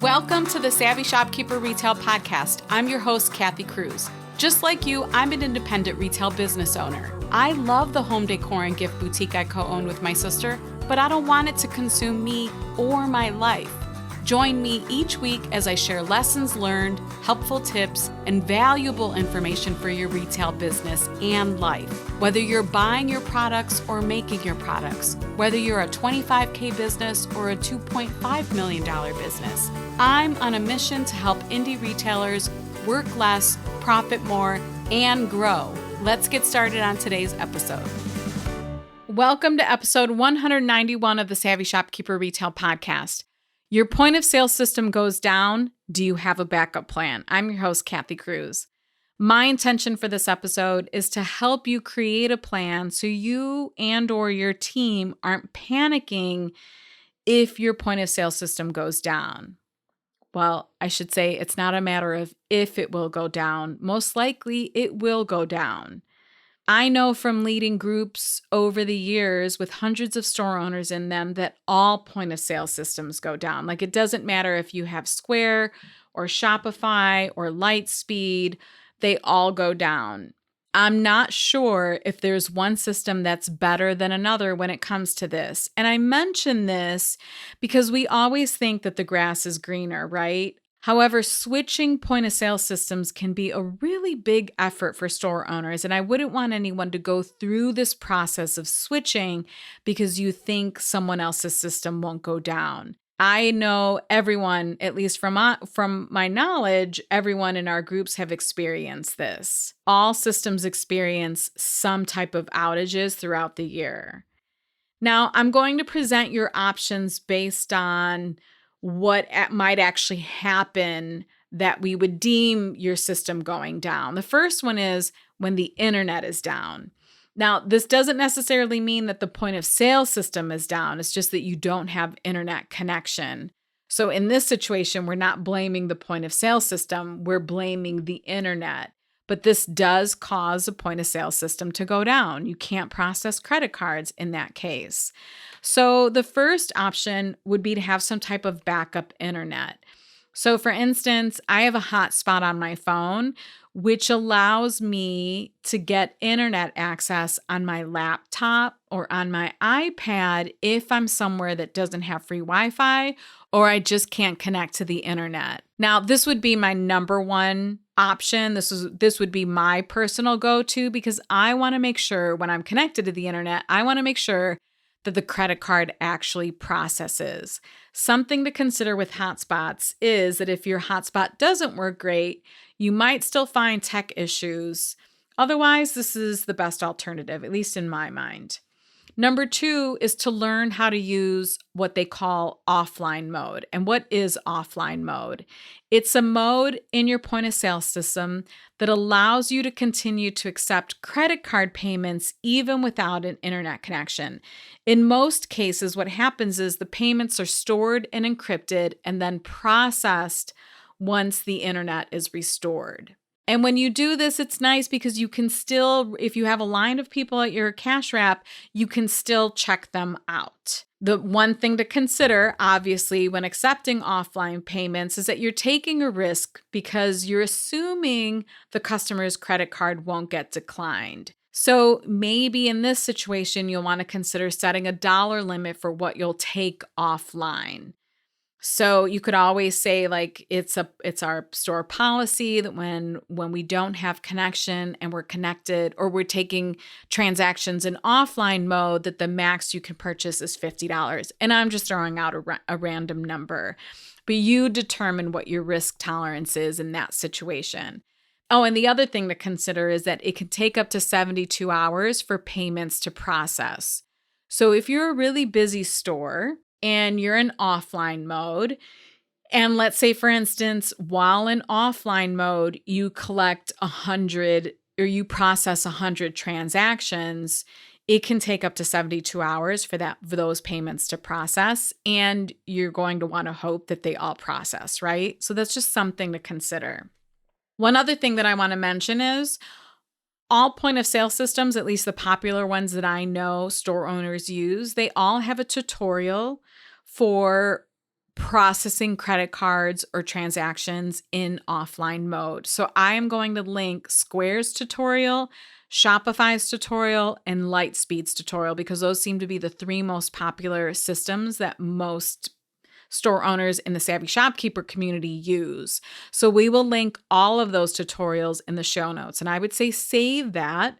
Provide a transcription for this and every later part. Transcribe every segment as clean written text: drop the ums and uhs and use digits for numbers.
Welcome to the Savvy Shopkeeper Retail Podcast. I'm your host, Kathy Cruz. Just like you, I'm an independent retail business owner. I love the home decor and gift boutique I co-own with my sister, but I don't want it to consume me or my life. Join me each week as I share lessons learned, helpful tips, and valuable information for your retail business and life. Whether you're buying your products or making your products, whether you're a $25K business or a $2.5 million business, I'm on a mission to help indie retailers work less, profit more, and grow. Let's get started on today's episode. Welcome to episode 191 of the Savvy Shopkeeper Retail Podcast. Your point of sale system goes down. Do you have a backup plan? I'm your host, Kathy Cruz. My intention for this episode is to help you create a plan so you and or your team aren't panicking if your point of sale system goes down. Well, I should say it's not a matter of if it will go down. Most likely it will go down. I know from leading groups over the years with hundreds of store owners in them that all point of sale systems go down. Like, it doesn't matter if you have Square or Shopify or Lightspeed, they all go down. I'm not sure if there's one system that's better than another when it comes to this. And I mention this because we always think that the grass is greener, right? However, switching point of sale systems can be a really big effort for store owners, and I wouldn't want anyone to go through this process of switching because you think someone else's system won't go down. I know everyone, at least from my knowledge, everyone in our groups have experienced this. All systems experience some type of outages throughout the year. Now, I'm going to present your options based on what might actually happen that we would deem your system going down. The first one is when the internet is down. Now, this doesn't necessarily mean that the point of sale system is down. It's just that you don't have internet connection. So in this situation, we're not blaming the point of sale system. We're blaming the internet. But this does cause a point of sale system to go down. You can't process credit cards in that case. So the first option would be to have some type of backup internet. So for instance, I have a hotspot on my phone, which allows me to get internet access on my laptop or on my iPad if I'm somewhere that doesn't have free Wi-Fi or I just can't connect to the internet. Now, this would be my number one option. This would be my personal go-to because I want to make sure when I'm connected to the internet, I want to make sure that the credit card actually processes. Something to consider with hotspots is that if your hotspot doesn't work great, you might still find tech issues. Otherwise, this is the best alternative, at least in my mind. Number two is to learn how to use what they call offline mode. And what is offline mode? It's a mode in your point of sale system that allows you to continue to accept credit card payments even without an internet connection. In most cases, what happens is the payments are stored and encrypted and then processed once the internet is restored. And when you do this, it's nice because you can still, if you have a line of people at your cash wrap, you can still check them out. The one thing to consider, obviously, when accepting offline payments is that you're taking a risk because you're assuming the customer's credit card won't get declined. So maybe in this situation, you'll want to consider setting a dollar limit for what you'll take offline. So you could always say, like, it's our store policy that when we don't have connection and we're connected or we're taking transactions in offline mode, that the max you can purchase is $50. And I'm just throwing out a random number, but you determine what your risk tolerance is in that situation. Oh, and the other thing to consider is that it can take up to 72 hours for payments to process. So if you're a really busy store and you're in offline mode, and let's say, for instance, while in offline mode, you collect 100 or you process 100 transactions, it can take up to 72 hours for those payments to process, and you're going to want to hope that they all process, right? So that's just something to consider. One other thing that I want to mention is all point of sale systems, at least the popular ones that I know store owners use, they all have a tutorial for processing credit cards or transactions in offline mode. So I am going to link Square's tutorial, Shopify's tutorial, and Lightspeed's tutorial because those seem to be the three most popular systems that most store owners in the Savvy Shopkeeper community use. So we will link all of those tutorials in the show notes. And I would say save that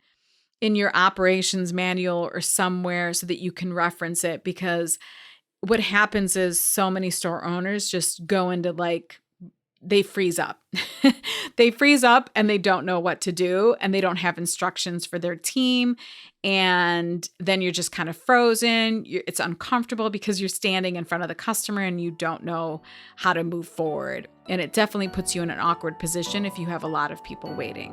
in your operations manual or somewhere so that you can reference it, because what happens is so many store owners just go into they freeze up. They freeze up and they don't know what to do and they don't have instructions for their team. And then you're just kind of frozen. It's uncomfortable because you're standing in front of the customer and you don't know how to move forward. And it definitely puts you in an awkward position if you have a lot of people waiting.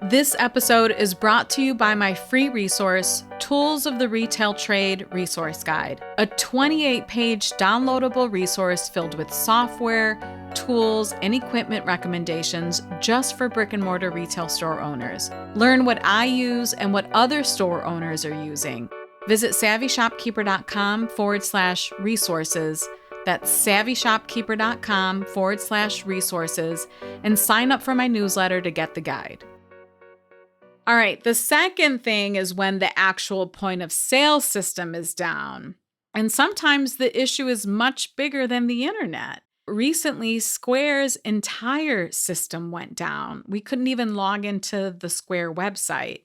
This episode is brought to you by my free resource, Tools of the Retail Trade Resource Guide, a 28-page downloadable resource filled with software, tools, and equipment recommendations just for brick-and-mortar retail store owners. Learn what I use and what other store owners are using. Visit savvyshopkeeper.com/resources. That's savvyshopkeeper.com/resources and sign up for my newsletter to get the guide. All right, the second thing is when the actual point of sale system is down. And sometimes the issue is much bigger than the internet. Recently, Square's entire system went down. We couldn't even log into the Square website.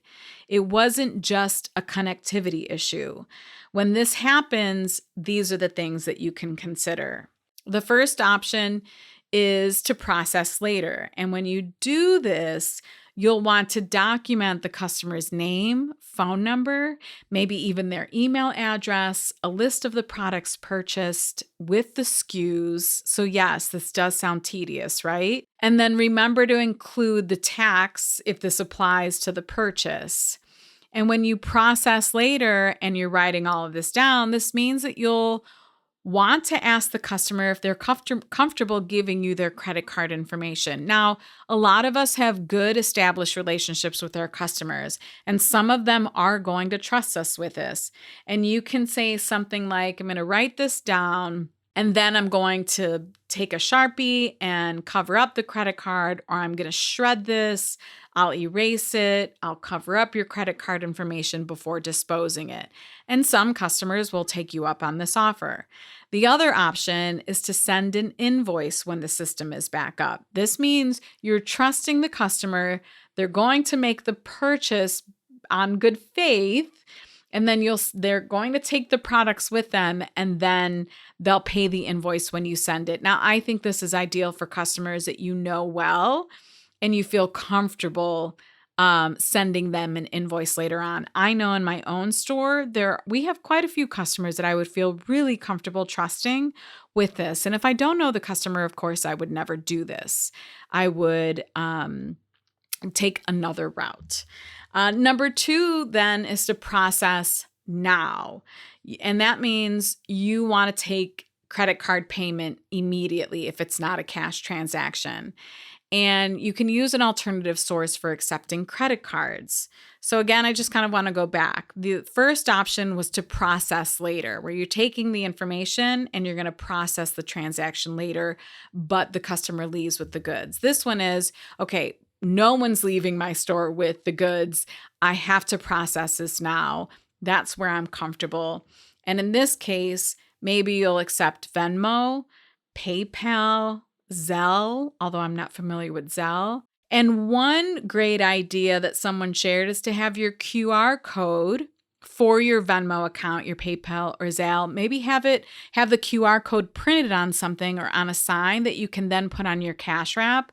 It wasn't just a connectivity issue. When this happens, these are the things that you can consider. The first option is to process later. And when you do this, you'll want to document the customer's name, phone number, maybe even their email address, a list of the products purchased with the SKUs. So yes, this does sound tedious, right? And then remember to include the tax if this applies to the purchase. And when you process later and you're writing all of this down, this means that you'll want to ask the customer if they're comfortable giving you their credit card information. Now, a lot of us have good established relationships with our customers, and some of them are going to trust us with this. And you can say something like, I'm going to write this down, and then I'm going to take a Sharpie and cover up the credit card, or I'm going to shred this, I'll erase it, I'll cover up your credit card information before disposing it. And some customers will take you up on this offer. The other option is to send an invoice when the system is back up. This means you're trusting the customer, they're going to make the purchase on good faith, and then they're going to take the products with them, and then they'll pay the invoice when you send it. Now, I think this is ideal for customers that you know well and you feel comfortable sending them an invoice later on. I know in my own store, we have quite a few customers that I would feel really comfortable trusting with this. And if I don't know the customer, of course, I would never do this. I would take another route. Number 2 then is to process now. And that means you want to take credit card payment immediately if it's not a cash transaction. And you can use an alternative source for accepting credit cards. So again, I just kind of want to go back. The first option was to process later, where you're taking the information and you're going to process the transaction later, but the customer leaves with the goods. This one is, okay, no one's leaving my store with the goods. I have to process this now. That's where I'm comfortable. And in this case, maybe you'll accept Venmo, PayPal, Zelle, although I'm not familiar with Zelle. And one great idea that someone shared is to have your QR code for your Venmo account, your PayPal or Zelle. Maybe have the QR code printed on something or on a sign that you can then put on your cash wrap,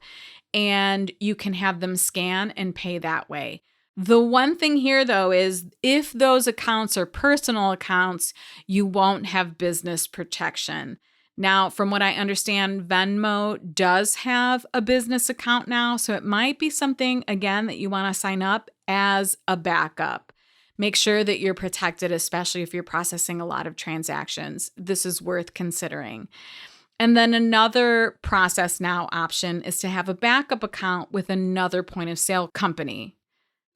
and you can have them scan and pay that way. The one thing here, though, is if those accounts are personal accounts, you won't have business protection. Now, from what I understand, Venmo does have a business account now, so it might be something, again, that you want to sign up as a backup. Make sure that you're protected, especially if you're processing a lot of transactions. This is worth considering. And then another process now option is to have a backup account with another point of sale company.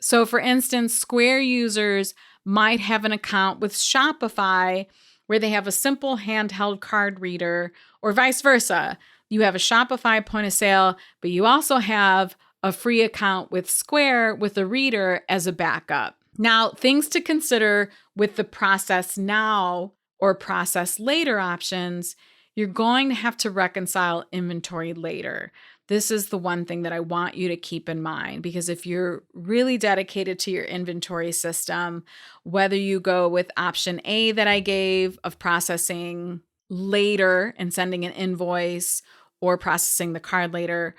So for instance, Square users might have an account with Shopify where they have a simple handheld card reader, or vice versa. You have a Shopify point of sale, but you also have a free account with Square with a reader as a backup. Now, things to consider with the process now or process later options, you're going to have to reconcile inventory later. This is the one thing that I want you to keep in mind, because if you're really dedicated to your inventory system, whether you go with option A that I gave of processing later and sending an invoice or processing the card later,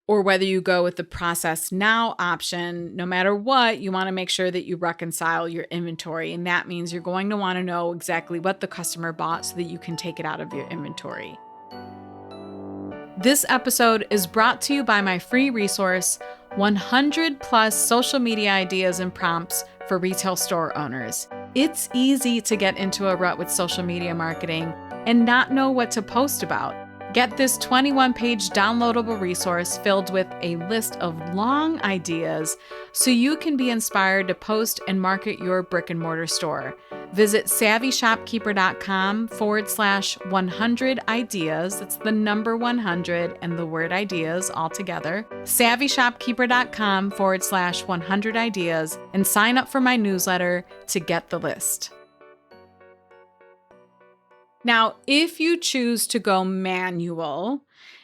or whether you go with the process now option, no matter what, you want to make sure that you reconcile your inventory. And that means you're going to want to know exactly what the customer bought so that you can take it out of your inventory. This episode is brought to you by my free resource, 100 plus social media ideas and prompts for retail store owners. It's easy to get into a rut with social media marketing and not know what to post about. Get this 21-page downloadable resource filled with a list of long ideas so you can be inspired to post and market your brick and mortar store. Visit savvyshopkeeper.com/100 ideas. That's the number 100 and the word ideas all together. savvyshopkeeper.com/100 ideas and sign up for my newsletter to get the list. Now, if you choose to go manual,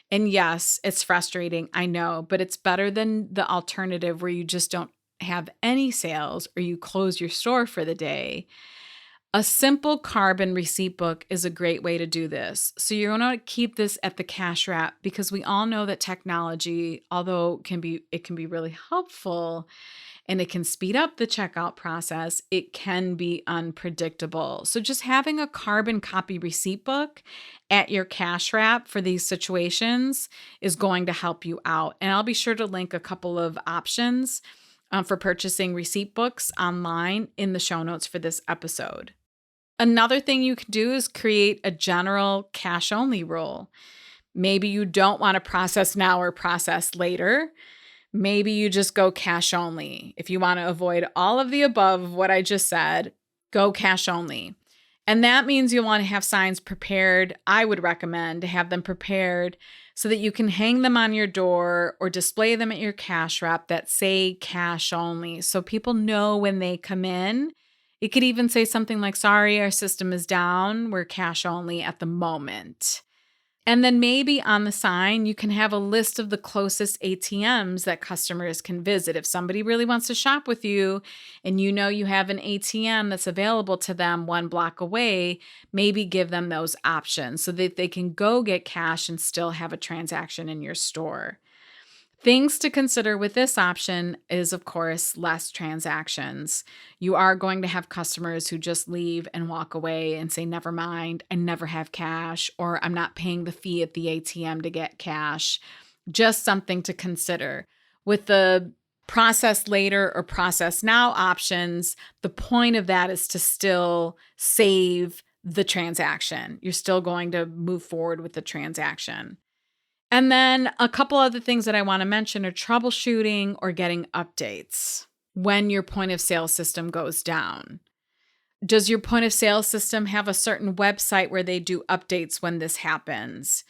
and yes, it's frustrating, I know, but it's better than the alternative where you just don't have any sales or you close your store for the day. A simple carbon receipt book is a great way to do this. So you're going to keep this at the cash wrap, because we all know that technology, although it can be really helpful, and it can speed up the checkout process, it can be unpredictable. So just having a carbon copy receipt book at your cash wrap for these situations is going to help you out. And I'll be sure to link a couple of options for purchasing receipt books online in the show notes for this episode. Another thing you can do is create a general cash-only rule. Maybe you don't want to process now or process later. Maybe you just go cash only. If you want to avoid all of the above, what I just said, go cash only. And that means you'll want to have signs prepared. I would recommend to have them prepared so that you can hang them on your door or display them at your cash wrap that say cash only, so people know when they come in. It could even say something like, sorry, our system is down. We're cash only at the moment. And then maybe on the sign, you can have a list of the closest ATMs that customers can visit. If somebody really wants to shop with you and you know you have an ATM that's available to them 1 block away, maybe give them those options so that they can go get cash and still have a transaction in your store. Things to consider with this option is, of course, less transactions. You are going to have customers who just leave and walk away and say, never mind, I never have cash, or I'm not paying the fee at the ATM to get cash. Just something to consider. With the process later or process now options, the point of that is to still save the transaction. You're still going to move forward with the transaction. And then a couple other things that I want to mention are troubleshooting or getting updates when your point of sale system goes down. Does your point of sale system have a certain website where they do updates when this happens?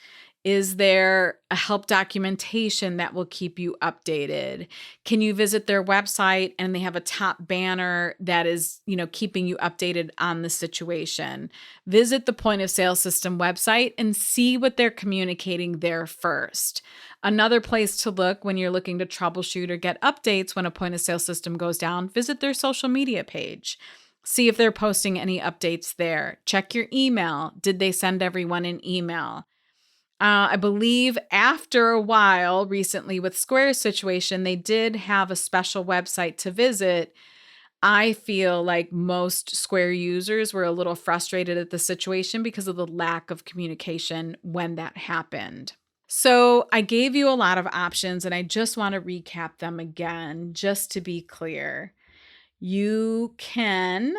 Is there a help documentation that will keep you updated? Can you visit their website and they have a top banner that is, keeping you updated on the situation? Visit the point of sale system website and see what they're communicating there first. Another place to look when you're looking to troubleshoot or get updates when a point of sale system goes down, visit their social media page. See if they're posting any updates there. Check your email. Did they send everyone an email? I believe after a while, recently with Square's situation, they did have a special website to visit. I feel like most Square users were a little frustrated at the situation because of the lack of communication when that happened. So I gave you a lot of options, and I just want to recap them again, just to be clear. You can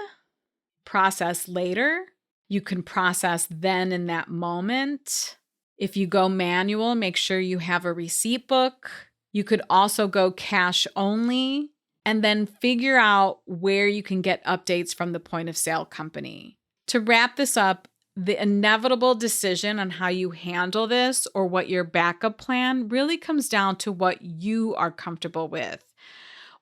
process later. You can process then in that moment. If you go manual, make sure you have a receipt book. You could also go cash only, and then figure out where you can get updates from the point of sale company. To wrap this up, the inevitable decision on how you handle this or what your backup plan really comes down to what you are comfortable with,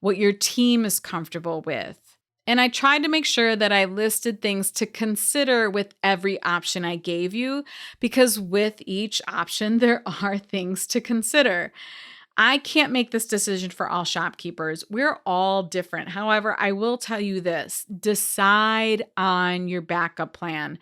what your team is comfortable with. And I tried to make sure that I listed things to consider with every option I gave you, because with each option, there are things to consider. I can't make this decision for all shopkeepers. We're all different. However, I will tell you this: decide on your backup plan.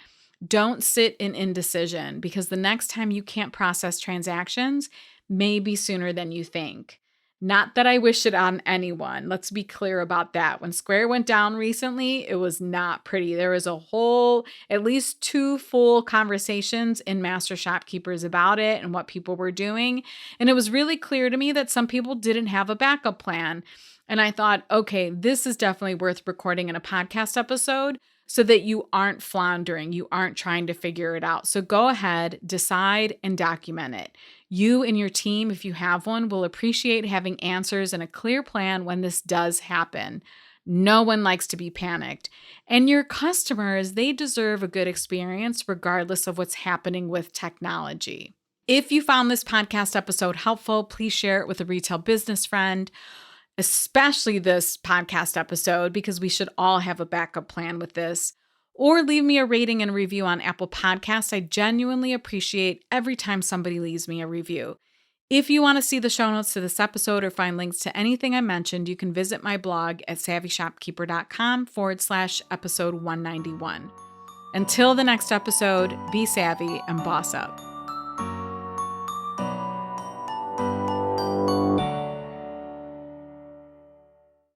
Don't sit in indecision, because the next time you can't process transactions may be sooner than you think. Not that I wish it on anyone. Let's be clear about that. When Square went down recently, it was not pretty. There was at least 2 full conversations in Master Shopkeepers about it and what people were doing. And it was really clear to me that some people didn't have a backup plan. And I thought, okay, this is definitely worth recording in a podcast episode so that you aren't floundering, you aren't trying to figure it out. So go ahead, decide, and document it. You and your team, if you have one, will appreciate having answers and a clear plan when this does happen. No one likes to be panicked. And your customers, they deserve a good experience regardless of what's happening with technology. If you found this podcast episode helpful, please share it with a retail business friend, especially this podcast episode, because we should all have a backup plan with this. Or leave me a rating and review on Apple Podcasts. I genuinely appreciate every time somebody leaves me a review. If you want to see the show notes to this episode or find links to anything I mentioned, you can visit my blog at savvyshopkeeper.com/episode 191. Until the next episode, be savvy and boss up.